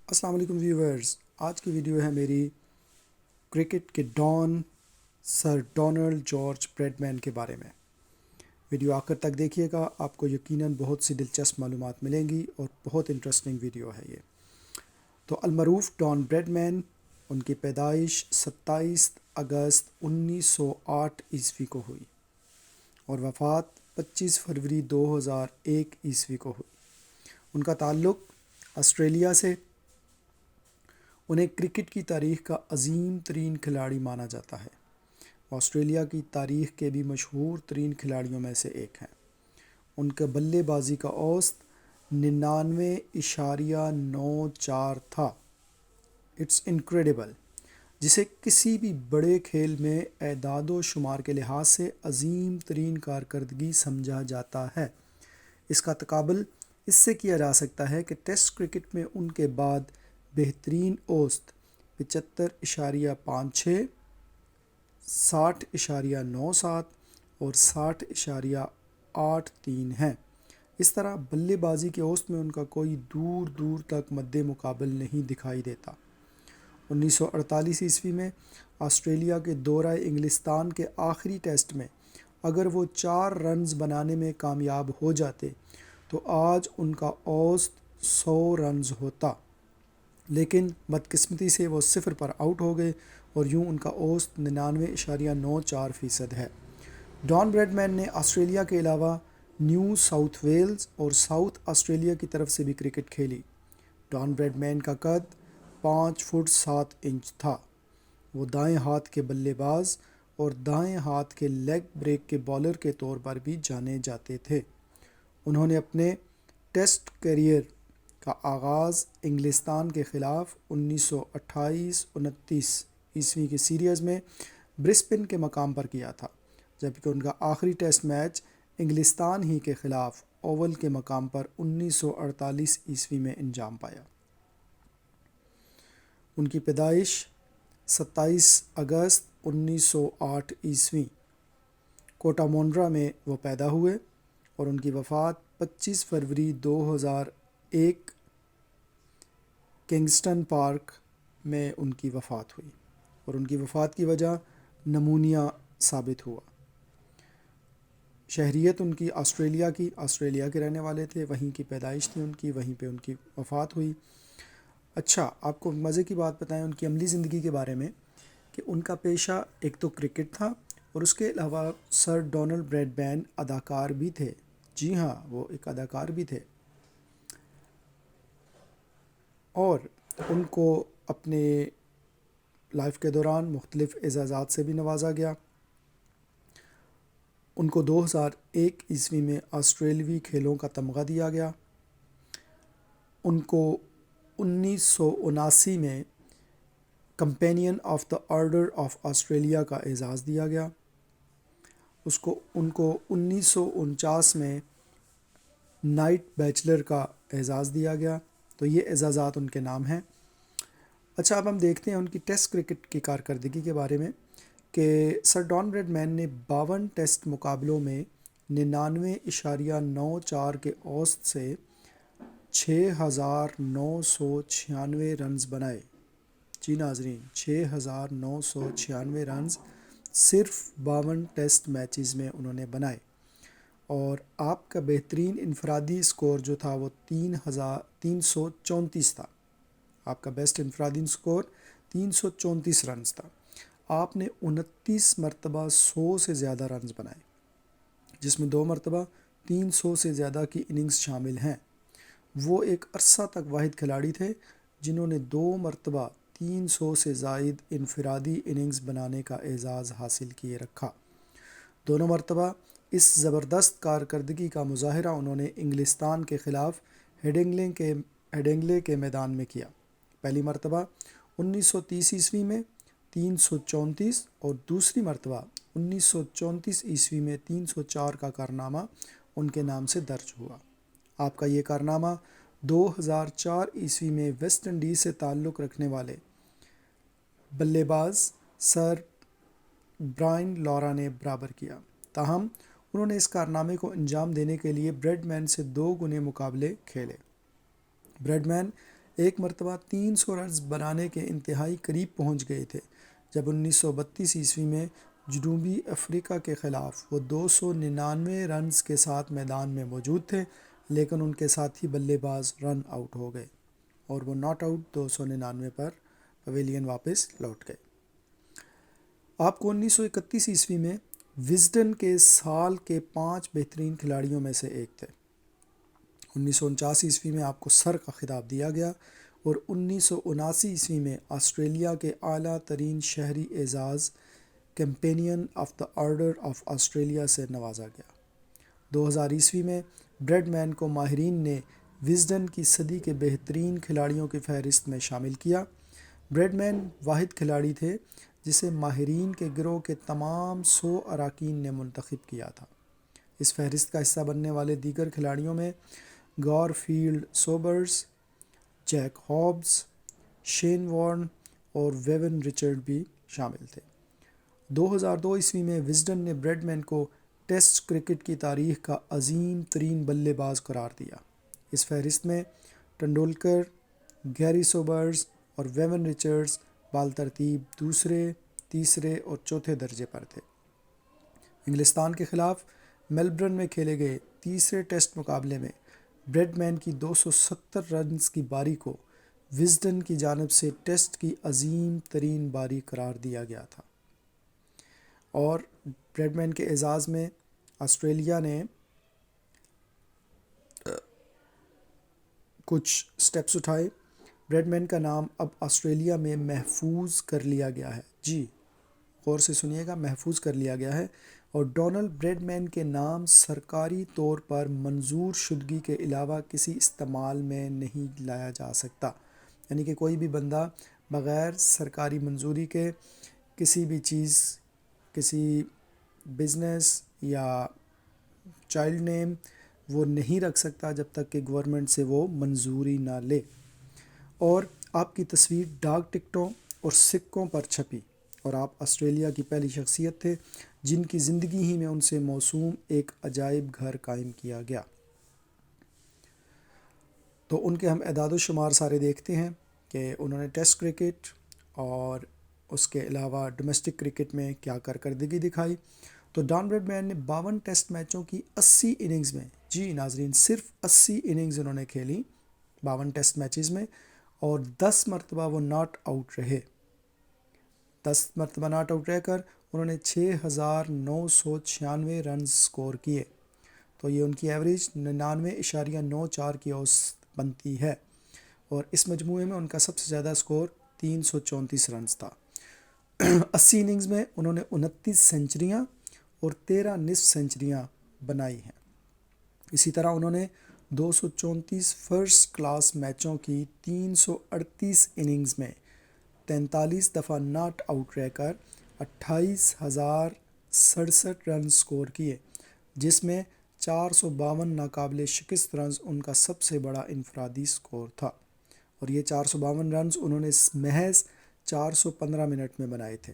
السلام علیکم ویورز، آج کی ویڈیو ہے میری کرکٹ کے ڈان سر ڈونلڈ جارج بریڈمین کے بارے میں۔ ویڈیو آخر تک دیکھیے گا، آپ کو یقیناً بہت سی دلچسپ معلومات ملیں گی اور بہت انٹرسٹنگ ویڈیو ہے یہ۔ تو المعروف ڈان بریڈمین، ان کی پیدائش 27 اگست 1908 عیسوی کو ہوئی اور وفات 25 فروری 2001 عیسوی کو ہوئی۔ ان کا تعلق آسٹریلیا سے۔ انہیں کرکٹ کی تاریخ کا عظیم ترین کھلاڑی مانا جاتا ہے۔ آسٹریلیا کی تاریخ کے بھی مشہور ترین کھلاڑیوں میں سے ایک ہیں۔ ان کے بلے بازی کا اوسط 99.94 تھا۔ اٹس انکریڈیبل، جسے کسی بھی بڑے کھیل میں اعداد و شمار کے لحاظ سے عظیم ترین کارکردگی سمجھا جاتا ہے۔ اس کا تقابل اس سے کیا جا سکتا ہے کہ ٹیسٹ کرکٹ میں ان کے بعد بہترین اوسط 75.56، 60.97 اور 60.83 ہیں۔ اس طرح بلے بازی کے اوسط میں ان کا کوئی دور دور تک مد مقابل نہیں دکھائی دیتا۔ 1948 عیسوی میں آسٹریلیا کے دورہ انگلستان کے آخری ٹیسٹ میں اگر وہ 4 رنز بنانے میں کامیاب ہو جاتے تو آج ان کا اوسط 100 رنز ہوتا، لیکن بدقسمتی سے وہ 0 پر آؤٹ ہو گئے اور یوں ان کا اوسط 99.94% ہے۔ ڈان بریڈمین نے آسٹریلیا کے علاوہ نیو ساؤتھ ویلز اور ساؤتھ آسٹریلیا کی طرف سے بھی کرکٹ کھیلی۔ ڈان بریڈمین کا قد 5 فٹ 7 انچ تھا۔ وہ دائیں ہاتھ کے بلے باز اور دائیں ہاتھ کے لیگ بریک کے بالر کے طور پر بھی جانے جاتے تھے۔ انہوں نے اپنے ٹیسٹ کیریئر کا آغاز انگلستان کے خلاف 1928-29 عیسوی کی سیریز میں برسبن کے مقام پر کیا تھا، جبکہ ان کا آخری ٹیسٹ میچ انگلستان ہی کے خلاف اوول کے مقام پر 1948 عیسوی میں انجام پایا۔ ان کی پیدائش 27 اگست 1908 عیسوی کوٹامونڈرا میں وہ پیدا ہوئے اور ان کی وفات 25 فروری 2001 کنگسٹن پارک میں ان کی وفات ہوئی اور ان کی وفات کی وجہ نمونیا ثابت ہوا۔ شہریت ان کی آسٹریلیا کے رہنے والے تھے، وہیں کی پیدائش تھی ان کی، وہیں پہ ان کی وفات ہوئی۔ اچھا، آپ کو مزے کی بات بتائیں ان کی عملی زندگی کے بارے میں کہ ان کا پیشہ ایک تو کرکٹ تھا اور اس کے علاوہ سر ڈونلڈ بریڈمین اداکار بھی تھے۔ جی ہاں، وہ ایک اداکار بھی تھے اور ان کو اپنے لائف کے دوران مختلف اعزازات سے بھی نوازا گیا۔ ان کو 2001 عیسوی میں آسٹریلوی کھیلوں کا تمغہ دیا گیا۔ ان کو 1979 میں companion of the order of Australia کا اعزاز دیا گیا۔ ان کو 1949 میں نائٹ بیچلر کا اعزاز دیا گیا۔ تو یہ اعزازات ان کے نام ہیں۔ اچھا، اب ہم دیکھتے ہیں ان کی ٹیسٹ کرکٹ کی کارکردگی کے بارے میں کہ سر ڈان بریڈمین نے 52 ٹیسٹ مقابلوں میں 99.94 کے اوسط سے 6,996 رنز بنائے۔ جی ناظرین، 6,996 رنز صرف 52 ٹیسٹ میچز میں انہوں نے بنائے، اور آپ کا بہترین انفرادی سکور جو تھا وہ 334 تھا۔ آپ کا بیسٹ انفرادی سکور 334 رنز تھا۔ آپ نے 29 مرتبہ 100 سے زیادہ رنز بنائے، جس میں 2 مرتبہ 300 سے زیادہ کی اننگز شامل ہیں۔ وہ ایک عرصہ تک واحد کھلاڑی تھے جنہوں نے 2 مرتبہ 300 سے زائد انفرادی اننگز بنانے کا اعزاز حاصل کیے رکھا۔ دونوں مرتبہ اس زبردست کارکردگی کا مظاہرہ انہوں نے انگلستان کے خلاف ہیڈنگلے کے میدان میں کیا۔ پہلی مرتبہ 1930 عیسوی میں 334 اور دوسری مرتبہ 1934 عیسوی میں 304 کا کارنامہ ان کے نام سے درج ہوا۔ آپ کا یہ کارنامہ 2004 عیسوی میں ویسٹ انڈیز سے تعلق رکھنے والے بلے باز سر برائن لارا نے برابر کیا۔ تاہم انہوں نے اس کارنامے کو انجام دینے کے لیے بریڈمین سے 2 گنے مقابلے کھیلے۔ بریڈمین ایک مرتبہ 300 رنز بنانے کے انتہائی قریب پہنچ گئے تھے جب 1932 عیسوی میں جنوبی افریقہ کے خلاف وہ 299 رنز کے ساتھ میدان میں موجود تھے، لیکن ان کے ساتھی بلے باز رن آؤٹ ہو گئے اور وہ ناٹ آؤٹ 299 پر پویلین واپس لوٹ گئے۔ آپ کو 1931 عیسوی میں وزڈن کے سال کے 5 بہترین کھلاڑیوں میں سے ایک تھے۔ 1949 عیسوی میں آپ کو سر کا خطاب دیا گیا اور 1979 عیسوی میں آسٹریلیا کے اعلیٰ ترین شہری اعزاز companion of the order of Australia سے نوازا گیا۔ 2000 عیسوی میں بریڈ مین کو ماہرین نے وزڈن کی صدی کے بہترین کھلاڑیوں کی فہرست میں شامل کیا۔ بریڈ مین واحد کھلاڑی تھے جسے ماہرین کے گروہ کے تمام 100 اراکین نے منتخب کیا تھا۔ اس فہرست کا حصہ بننے والے دیگر کھلاڑیوں میں گار field Sobers, Jack Hobbes, Shane Warne اور ویون رچرڈ بھی شامل تھے۔ 2002 عیسوی میں وزڈن نے بریڈ مین کو ٹیسٹ کرکٹ کی تاریخ کا عظیم ترین بلے باز قرار دیا۔ اس فہرست میں ٹنڈولکر، گیری سوبرز اور ویون رچرڈز بالترتیب دوسرے، تیسرے اور چوتھے درجے پر تھے۔ انگلستان کے خلاف میلبرن میں کھیلے گئے تیسرے ٹیسٹ مقابلے میں بریڈ مین کی 270 رنز کی باری کو وزڈن کی جانب سے ٹیسٹ کی عظیم ترین باری قرار دیا گیا تھا، اور بریڈ مین کے اعزاز میں آسٹریلیا نے کچھ سٹیپس اٹھائے۔ بریڈ مین کا نام اب آسٹریلیا میں محفوظ کر لیا گیا ہے، جی غور سے سنیے گا، محفوظ کر لیا گیا ہے، اور ڈونلڈ بریڈ مین کے نام سرکاری طور پر منظور شدگی کے علاوہ کسی استعمال میں نہیں لایا جا سکتا، یعنی کہ کوئی بھی بندہ بغیر سرکاری منظوری کے کسی بھی چیز، کسی بزنس یا چائلڈ نیم وہ نہیں رکھ سکتا جب تک کہ گورنمنٹ سے وہ منظوری نہ لے۔ اور آپ کی تصویر ڈاک ٹکٹوں اور سکوں پر چھپی، اور آپ آسٹریلیا کی پہلی شخصیت تھے جن کی زندگی ہی میں ان سے موسوم ایک عجائب گھر قائم کیا گیا۔ تو ان کے ہم اعداد و شمار سارے دیکھتے ہیں کہ انہوں نے ٹیسٹ کرکٹ اور اس کے علاوہ ڈومیسٹک کرکٹ میں کیا کارکردگی دکھائی۔ تو ڈان بریڈ مین نے 52 ٹیسٹ میچوں کی 80 اننگز میں، جی ناظرین صرف 80 اننگز انہوں نے کھیلی 52 ٹیسٹ میچز میں، اور 10 مرتبہ وہ ناٹ آؤٹ رہے۔ 10 مرتبہ ناٹ آؤٹ رہ کر انہوں نے 6,996 رنز سکور کیے، تو یہ ان کی ایوریج 99.94 کی اوسط بنتی ہے، اور اس مجموعے میں ان کا سب سے زیادہ سکور 334 رنز تھا۔ 80 اننگز میں انہوں نے 29 سنچریاں اور 13 نصف سنچریاں بنائی ہیں۔ اسی طرح انہوں نے 234 فرسٹ کلاس میچوں کی 338 اننگز میں 43 دفعہ ناٹ آؤٹ رہ کر 28,067 رنز سکور کیے، جس میں 452 ناقابل شکست رنز ان کا سب سے بڑا انفرادی سکور تھا، اور یہ 452 رنز انہوں نے محض 415 منٹ میں بنائے تھے۔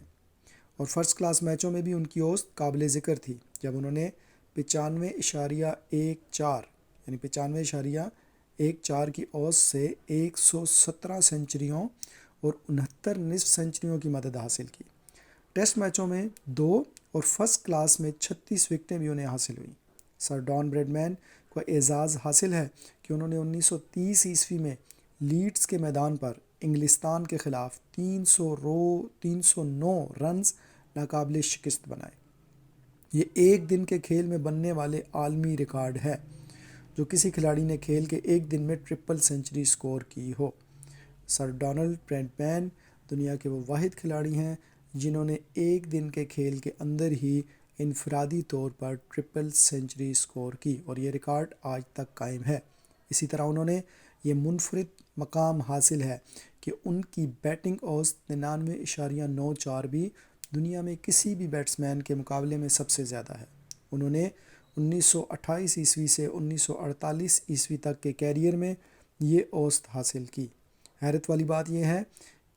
اور فرسٹ کلاس میچوں میں بھی ان کی اوسط قابل ذکر تھی جب انہوں نے 95.14 یعنی 95.14 کی اوسط سے 117 سنچریوں اور 69 نصف سنچریوں کی مدد حاصل کی۔ ٹیسٹ میچوں میں 2 اور فرسٹ کلاس میں 36 وکٹیں بھی انہیں حاصل ہوئیں۔ سر ڈان بریڈ مین کو اعزاز حاصل ہے کہ انہوں نے 1930 عیسوی میں لیڈز کے میدان پر انگلستان کے خلاف 309 رنز ناقابل شکست بنائے۔ یہ ایک دن کے کھیل میں بننے والے عالمی ریکارڈ ہے جو کسی کھلاڑی نے کھیل کے ایک دن میں ٹرپل سنچری سکور کی ہو۔ سر ڈونلڈ بریڈ مین دنیا کے وہ واحد کھلاڑی ہیں جنہوں نے ایک دن کے کھیل کے اندر ہی انفرادی طور پر ٹرپل سنچری سکور کی، اور یہ ریکارڈ آج تک قائم ہے۔ اسی طرح انہوں نے یہ منفرد مقام حاصل ہے کہ ان کی بیٹنگ اوسط 99.94 بھی دنیا میں کسی بھی بیٹسمین کے مقابلے میں سب سے زیادہ ہے۔ انہوں نے 1928 عیسوی سے 1948 عیسوی تک کے کیریئر میں یہ اوسط حاصل کی۔ حیرت والی بات یہ ہے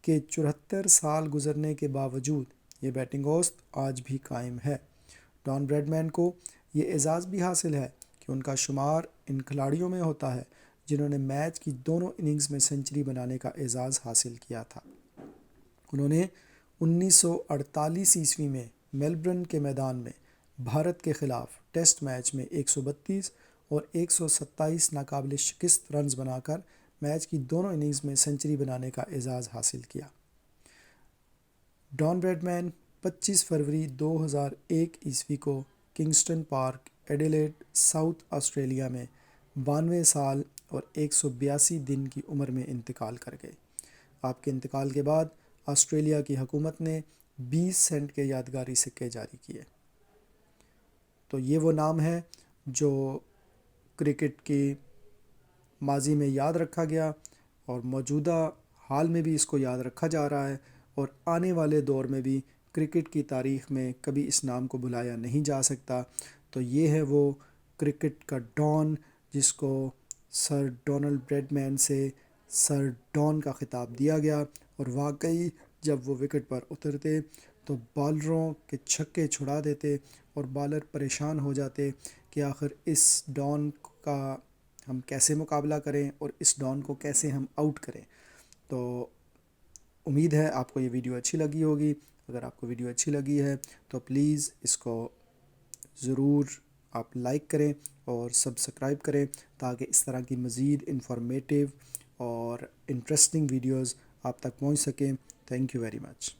کہ 74 سال گزرنے کے باوجود یہ بیٹنگ اوسط آج بھی قائم ہے۔ ڈان بریڈ مین کو یہ اعزاز بھی حاصل ہے کہ ان کا شمار ان کھلاڑیوں میں ہوتا ہے جنہوں نے میچ کی دونوں اننگز میں سنچری بنانے کا اعزاز حاصل کیا تھا۔ انہوں نے 1948 میں میلبرن کے میدان میں بھارت کے خلاف ٹیسٹ میچ میں 132 اور 127 ناقابل شکست رنز بنا کر میچ کی دونوں اننگز میں سنچری بنانے کا اعزاز حاصل کیا۔ ڈان بریڈمین 25 فروری 2001 کو Kingston park, Adelaide, south Australia میں 92 سال اور 182 دن کی عمر میں انتقال کر گئے۔ آپ کے انتقال کے بعد آسٹریلیا کی حکومت نے 20 سینٹ کے یادگاری سکے جاری کیے۔ تو یہ وہ نام ہے جو کرکٹ کی ماضی میں یاد رکھا گیا اور موجودہ حال میں بھی اس کو یاد رکھا جا رہا ہے، اور آنے والے دور میں بھی کرکٹ کی تاریخ میں کبھی اس نام کو بھلایا نہیں جا سکتا۔ تو یہ ہے وہ کرکٹ کا ڈان جس کو سر ڈونلڈ بریڈمین سے سر ڈان کا خطاب دیا گیا، اور واقعی جب وہ وکٹ پر اترتے تو بالروں کے چھکے چھڑا دیتے اور بالر پریشان ہو جاتے کہ آخر اس ڈان کا ہم کیسے مقابلہ کریں اور اس ڈان کو کیسے ہم آؤٹ کریں۔ تو امید ہے آپ کو یہ ویڈیو اچھی لگی ہوگی۔ اگر آپ کو ویڈیو اچھی لگی ہے تو پلیز اس کو ضرور آپ لائک کریں اور سبسکرائب کریں تاکہ اس طرح کی مزید انفارمیٹیو اور انٹرسٹنگ ویڈیوز آپ تک پہنچ سکیں۔ Thank you very much.